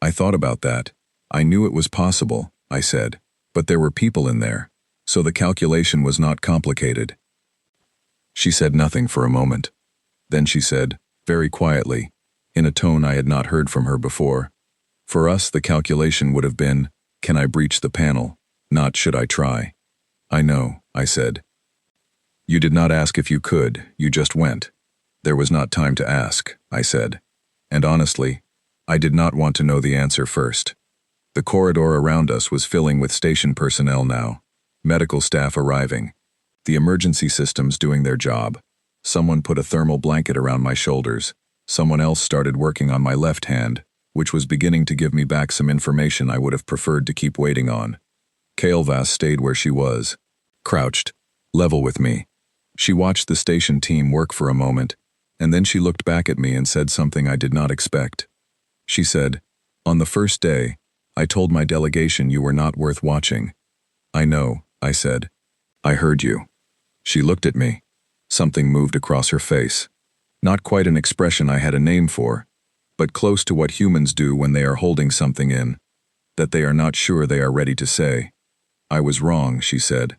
I thought about that. I knew it was possible, I said, but there were people in there, so the calculation was not complicated. She said nothing for a moment. Then she said, very quietly, in a tone I had not heard from her before, "For us the calculation would have been, can I breach the panel, not should I try." "I know," I said. "You did not ask if you could, you just went." "There was not time to ask," I said. And honestly, I did not want to know the answer first. The corridor around us was filling with station personnel now, medical staff arriving, the emergency systems doing their job. Someone put a thermal blanket around my shoulders. Someone else started working on my left hand, which was beginning to give me back some information I would have preferred to keep waiting on. Kael'vas stayed where she was, crouched, level with me. She watched the station team work for a moment, and then she looked back at me and said something I did not expect. She said, "On the first day, I told my delegation you were not worth watching." "I know," I said. "I heard you." She looked at me. Something moved across her face. Not quite an expression I had a name for, but close to what humans do when they are holding something in, that they are not sure they are ready to say. "I was wrong," she said.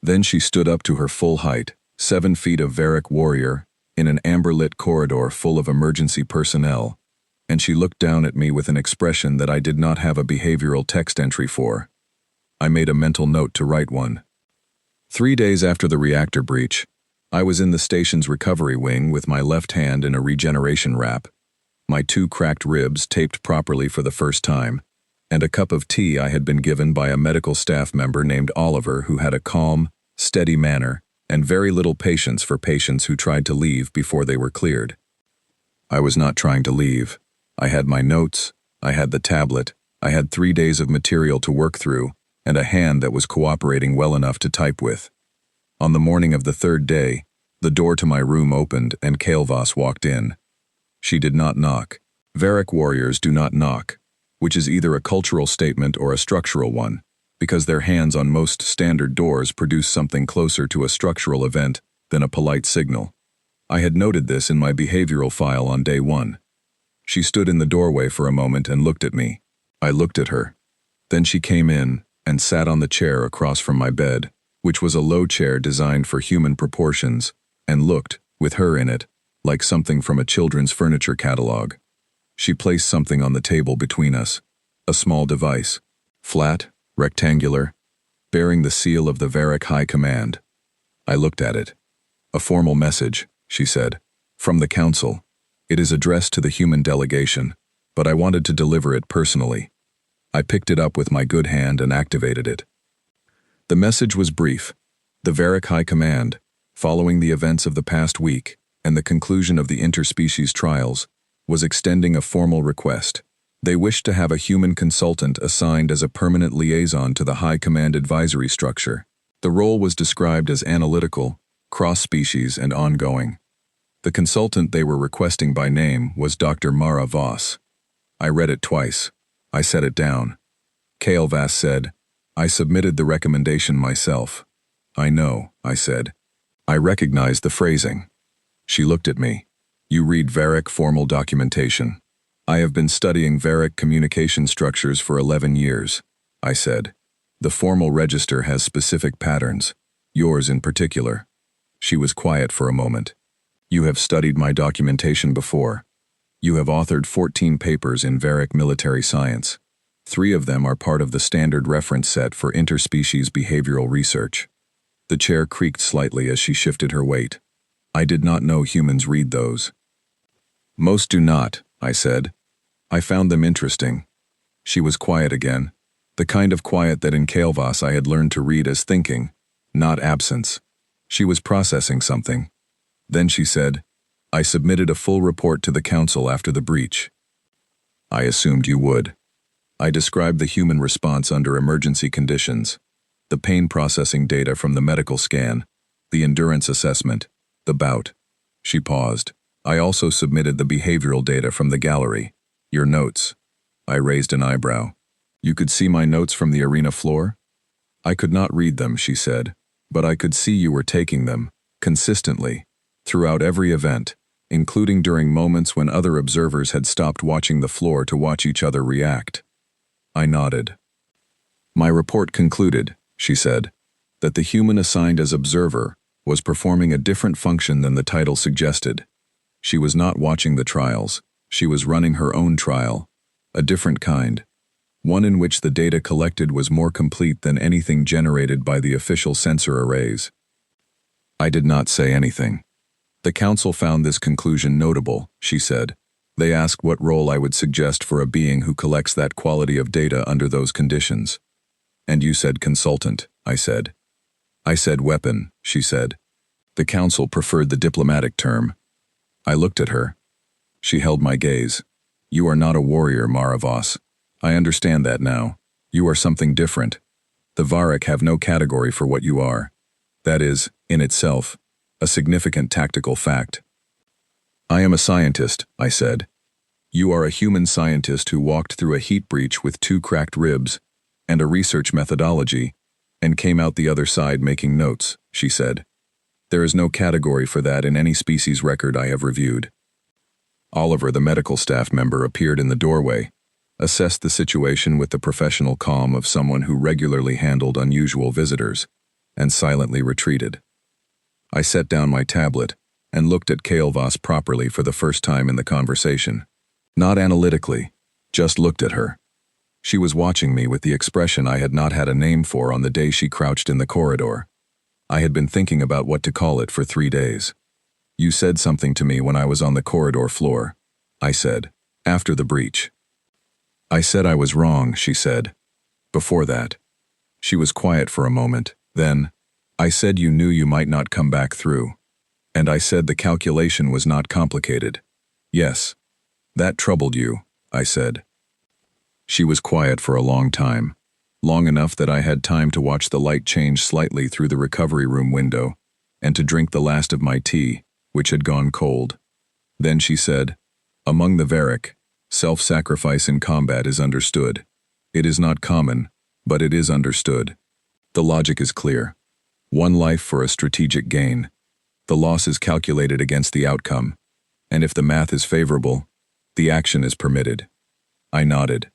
Then she stood up to her full height, 7 feet of Varric warrior, in an amber-lit corridor full of emergency personnel, and she looked down at me with an expression that I did not have a behavioral text entry for. I made a mental note to write one. 3 days after the reactor breach, I was in the station's recovery wing with my left hand in a regeneration wrap, my 2 cracked ribs taped properly for the first time, and a cup of tea I had been given by a medical staff member named Oliver who had a calm, steady manner and very little patience for patients who tried to leave before they were cleared. I was not trying to leave. I had my notes, I had the tablet, I had 3 days of material to work through, and a hand that was cooperating well enough to type with. On the morning of the third day, the door to my room opened and Kael'vas walked in. She did not knock. Varric warriors do not knock, which is either a cultural statement or a structural one, because their hands on most standard doors produce something closer to a structural event than a polite signal. I had noted this in my behavioral file on day 1. She stood in the doorway for a moment and looked at me. I looked at her. Then she came in and sat on the chair across from my bed, which was a low chair designed for human proportions, and looked, with her in it, like something from a children's furniture catalog. She placed something on the table between us, a small device, flat, rectangular, bearing the seal of the Varric High Command. I looked at it. A formal message, she said, from the Council. It is addressed to the human delegation, but I wanted to deliver it personally. I picked it up with my good hand and activated it. The message was brief. The Varric High Command, following the events of the past week and the conclusion of the interspecies trials, was extending a formal request. They wished to have a human consultant assigned as a permanent liaison to the High Command advisory structure. The role was described as analytical, cross-species, and ongoing. The consultant they were requesting by name was Dr. Mara Voss. I read it twice. I set it down. Kael'vas said, "I submitted the recommendation myself." "I know," I said. I recognized the phrasing. She looked at me. "You read Varric formal documentation." "I have been studying Varric communication structures for 11 years, I said. "The formal register has specific patterns, yours in particular." She was quiet for a moment. "You have studied my documentation before. You have authored 14 papers in Varric military science. 3 of them are part of the standard reference set for interspecies behavioral research." The chair creaked slightly as she shifted her weight. "I did not know humans read those." "Most do not," I said. "I found them interesting." She was quiet again, the kind of quiet that in Kael'vas I had learned to read as thinking, not absence. She was processing something. Then she said, "I submitted a full report to the Council after the breach." "I assumed you would." I described the human response under emergency conditions, the pain processing data from the medical scan, the endurance assessment, the bout. She paused. "I also submitted the behavioral data from the gallery. Your notes." I raised an eyebrow. "You could see my notes from the arena floor?" "I could not read them," she said, "but I could see you were taking them, consistently, throughout every event, including during moments when other observers had stopped watching the floor to watch each other react." I nodded. "My report concluded," she said, "that the human assigned as observer was performing a different function than the title suggested. She was not watching the trials. She was running her own trial, a different kind, one in which the data collected was more complete than anything generated by the official sensor arrays." I did not say anything. "The Council found this conclusion notable," she said. "They asked what role I would suggest for a being who collects that quality of data under those conditions." "And you said consultant," I said. "I said weapon," she said. "The Council preferred the diplomatic term." I looked at her. She held my gaze. "You are not a warrior, Mara Voss. I understand that now. You are something different. The Varric have no category for what you are. That is, in itself, a significant tactical fact." "I am a scientist," I said. "You are a human scientist who walked through a heat breach with 2 cracked ribs and a research methodology and came out the other side making notes," she said. "There is no category for that in any species record I have reviewed." Oliver, the medical staff member, appeared in the doorway, assessed the situation with the professional calm of someone who regularly handled unusual visitors, and silently retreated. I set down my tablet and looked at Kael'vas properly for the first time in the conversation. Not analytically, just looked at her. She was watching me with the expression I had not had a name for on the day she crouched in the corridor. I had been thinking about what to call it for 3 days. "You said something to me when I was on the corridor floor," I said, "after the breach." "I said I was wrong," she said. "Before that." She was quiet for a moment, then, "I said you knew you might not come back through. And I said the calculation was not complicated." "Yes. That troubled you," I said. She was quiet for a long time. long enough that I had time to watch the light change slightly through the recovery room window, and to drink the last of my tea, which had gone cold. Then she said, "Among the Varric, self-sacrifice in combat is understood. It is not common, but it is understood. The logic is clear. One life for a strategic gain. The loss is calculated against the outcome, and if the math is favorable, the action is permitted." I nodded.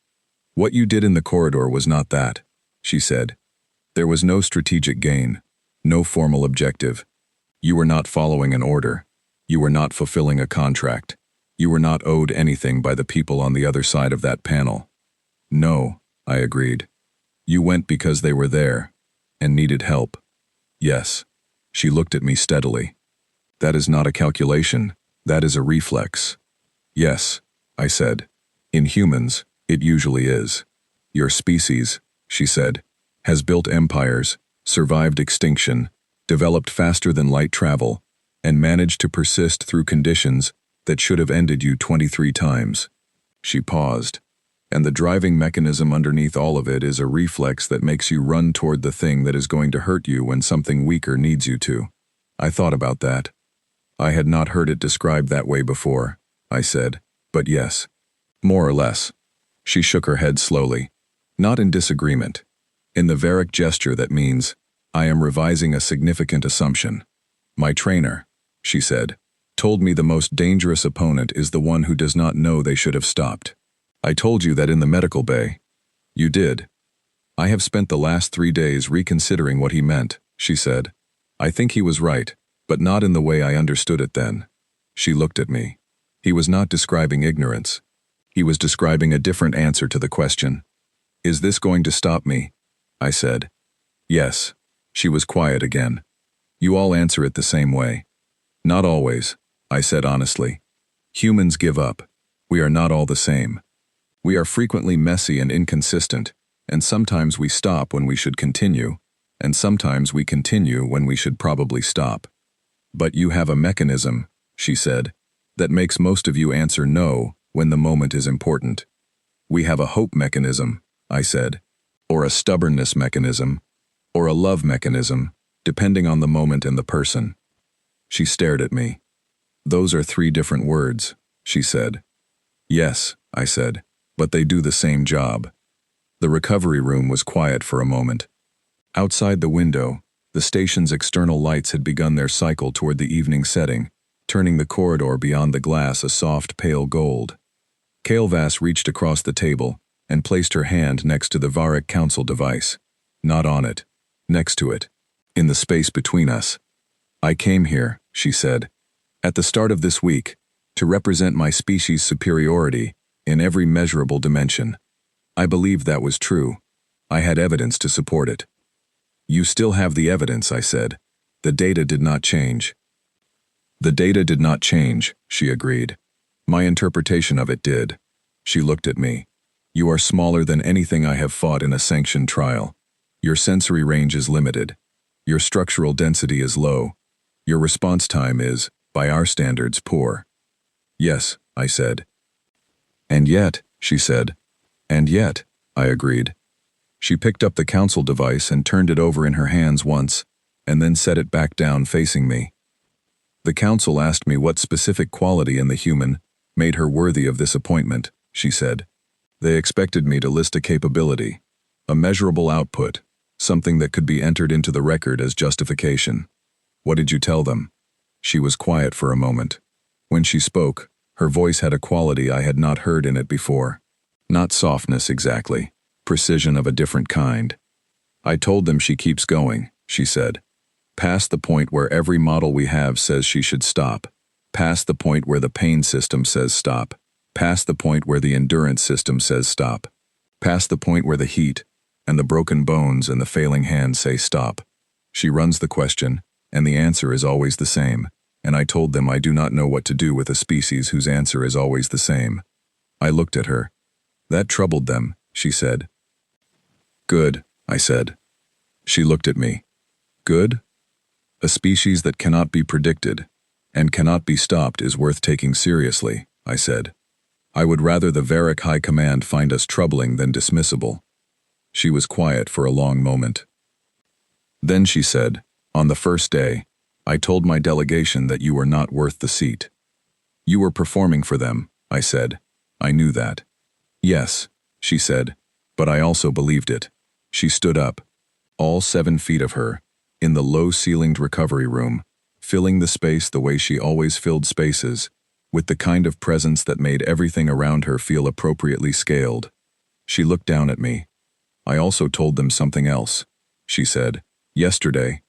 "What you did in the corridor was not that," she said. "There was no strategic gain, no formal objective. You were not following an order. You were not fulfilling a contract. You were not owed anything by the people on the other side of that panel." "No," I agreed. "You went because they were there, and needed help." "Yes." She looked at me steadily. "That is not a calculation, that is a reflex." "Yes," I said. "In humans, it usually is. Your species," she said, "has built empires, survived extinction, developed faster than light travel, and managed to persist through conditions that should have ended you 23 times. She paused. "And the driving mechanism underneath all of it is a reflex that makes you run toward the thing that is going to hurt you when something weaker needs you to." I thought about that. I had not heard it described that way before, I said, "but yes, more or less." She shook her head slowly, not in disagreement. In the Varric gesture that means, "I am revising a significant assumption." "My trainer," she said, "told me the most dangerous opponent is the one who does not know they should have stopped. I told you that in the medical bay." "You did." "I have spent the last 3 days reconsidering what he meant," she said. "I think he was right, but not in the way I understood it then." She looked at me. He was not describing ignorance. He was describing a different answer to the question. "Is this going to stop me?" I said. "Yes." She was quiet again. "You all answer it the same way." "Not always," I said honestly. "Humans give up. We are not all the same. We are frequently messy and inconsistent, and sometimes we stop when we should continue, and sometimes we continue when we should probably stop. But you have a mechanism," she said, "that makes most of you answer no when the moment is important." "We have a hope mechanism," I said, "or a stubbornness mechanism, or a love mechanism, depending on the moment and the person." She stared at me. "Those are 3 different words," she said. "Yes," I said, "but they do the same job." The recovery room was quiet for a moment. Outside the window, the station's external lights had begun their cycle toward the evening setting, turning the corridor beyond the glass a soft pale gold. Kael'vas reached across the table and placed her hand next to the Varric Council device. Not on it. Next to it. In the space between us. "I came here," she said, "at the start of this week, to represent my species' superiority in every measurable dimension. I believed that was true. I had evidence to support it." "You still have the evidence," I said. "The data did not change." "The data did not change," she agreed. "My interpretation of it did." She looked at me. "You are smaller than anything I have fought in a sanctioned trial. Your sensory range is limited. Your structural density is low. Your response time is, by our standards, poor." "Yes," I said. "And yet," she said. "And yet," I agreed. She picked up the council device and turned it over in her hands once, and then set it back down facing me. "The council asked me what specific quality in the human made her worthy of this appointment," she said. "They expected me to list a capability, a measurable output, something that could be entered into the record as justification. What did you tell them?" She was quiet for a moment. When she spoke, her voice had a quality I had not heard in it before. Not softness exactly, precision of a different kind. "I told them she keeps going," she said. "Past the point where every model we have says she should stop. Past the point where the pain system says stop. Past the point where the endurance system says stop. Past the point where the heat, and the broken bones and the failing hands say stop. She runs the question, and the answer is always the same, and I told them I do not know what to do with a species whose answer is always the same." I looked at her. "That troubled them," she said. "Good," I said. She looked at me. "Good? A species that cannot be predicted, and cannot be stopped is worth taking seriously," I said. "I would rather the Varric High Command find us troubling than dismissible." She was quiet for a long moment. Then she said, "On the first day, I told my delegation that you were not worth the seat." "You were performing for them," I said. "I knew that." "Yes," she said, "but I also believed it." She stood up, all 7 feet of her, in the low-ceilinged recovery room, filling the space the way she always filled spaces, with the kind of presence that made everything around her feel appropriately scaled. She looked down at me. "I also told them something else," she said. "Yesterday,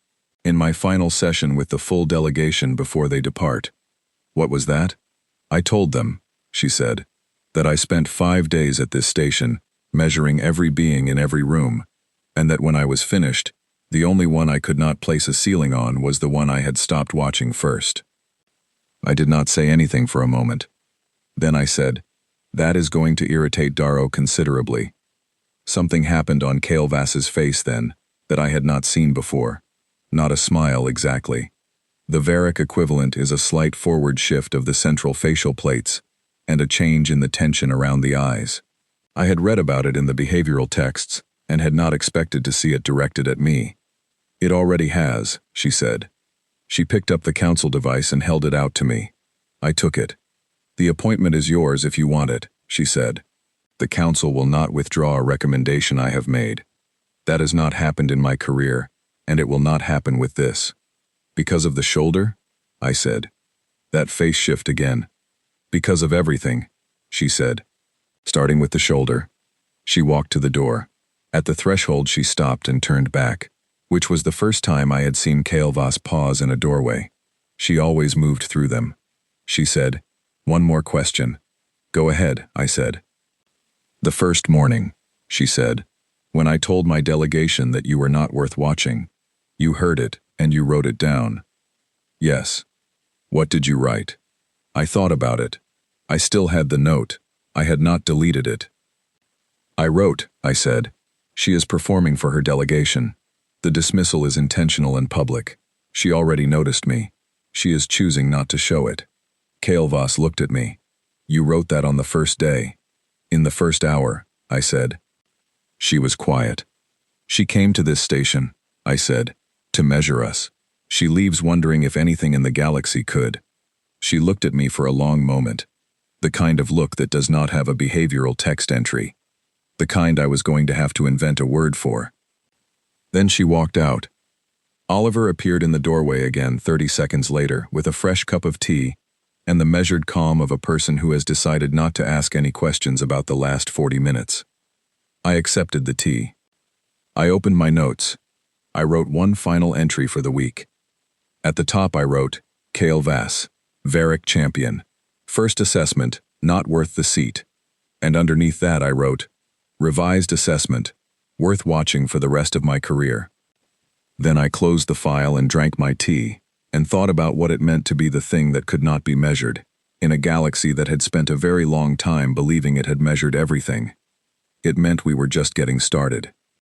in my final session with the full delegation before they depart." "What was that?" "I told them," she said, "that I spent 5 days at this station, measuring every being in every room, and that when I was finished, the only one I could not place a ceiling on was the one I had stopped watching first." I did not say anything for a moment. Then I said, "That is going to irritate Darrow considerably." Something happened on Kael'vas's face then that I had not seen before. Not a smile exactly. The Varric equivalent is a slight forward shift of the central facial plates, and a change in the tension around the eyes. I had read about it in the behavioral texts, and had not expected to see it directed at me. "It already has," she said. She picked up the council device and held it out to me. I took it. "The appointment is yours if you want it," she said. "The council will not withdraw a recommendation I have made. That has not happened in my career, and it will not happen with this." "Because of the shoulder?" I said. That face shift again. "Because of everything," she said. "Starting with the shoulder." She walked to the door. At the threshold she stopped and turned back, which was the first time I had seen Kael'vas pause in a doorway. She always moved through them. She said, "One more question." "Go ahead," I said. "The first morning," she said, "when I told my delegation that you were not worth watching, you heard it and you wrote it down." "Yes." "What did you write?" I thought about it. I still had the note. I had not deleted it. "I wrote," I said, "she is performing for her delegation. The dismissal is intentional and public. She already noticed me. She is choosing not to show it." Kael'vas looked at me. "You wrote that on the first day." "In the first hour," I said. She was quiet. "She came to this station," I said, "to measure us. She leaves wondering if anything in the galaxy could." She looked at me for a long moment. The kind of look that does not have a behavioral text entry. The kind I was going to have to invent a word for. Then she walked out. Oliver appeared in the doorway again 30 seconds later with a fresh cup of tea and the measured calm of a person who has decided not to ask any questions about the last 40 minutes. I accepted the tea. I opened my notes. I wrote one final entry for the week. At the top I wrote, Kael'vas, Varric champion. First assessment, not worth the seat. And underneath that I wrote, revised assessment, worth watching for the rest of my career. Then I closed the file and drank my tea, and thought about what it meant to be the thing that could not be measured, in a galaxy that had spent a very long time believing it had measured everything. It meant we were just getting started.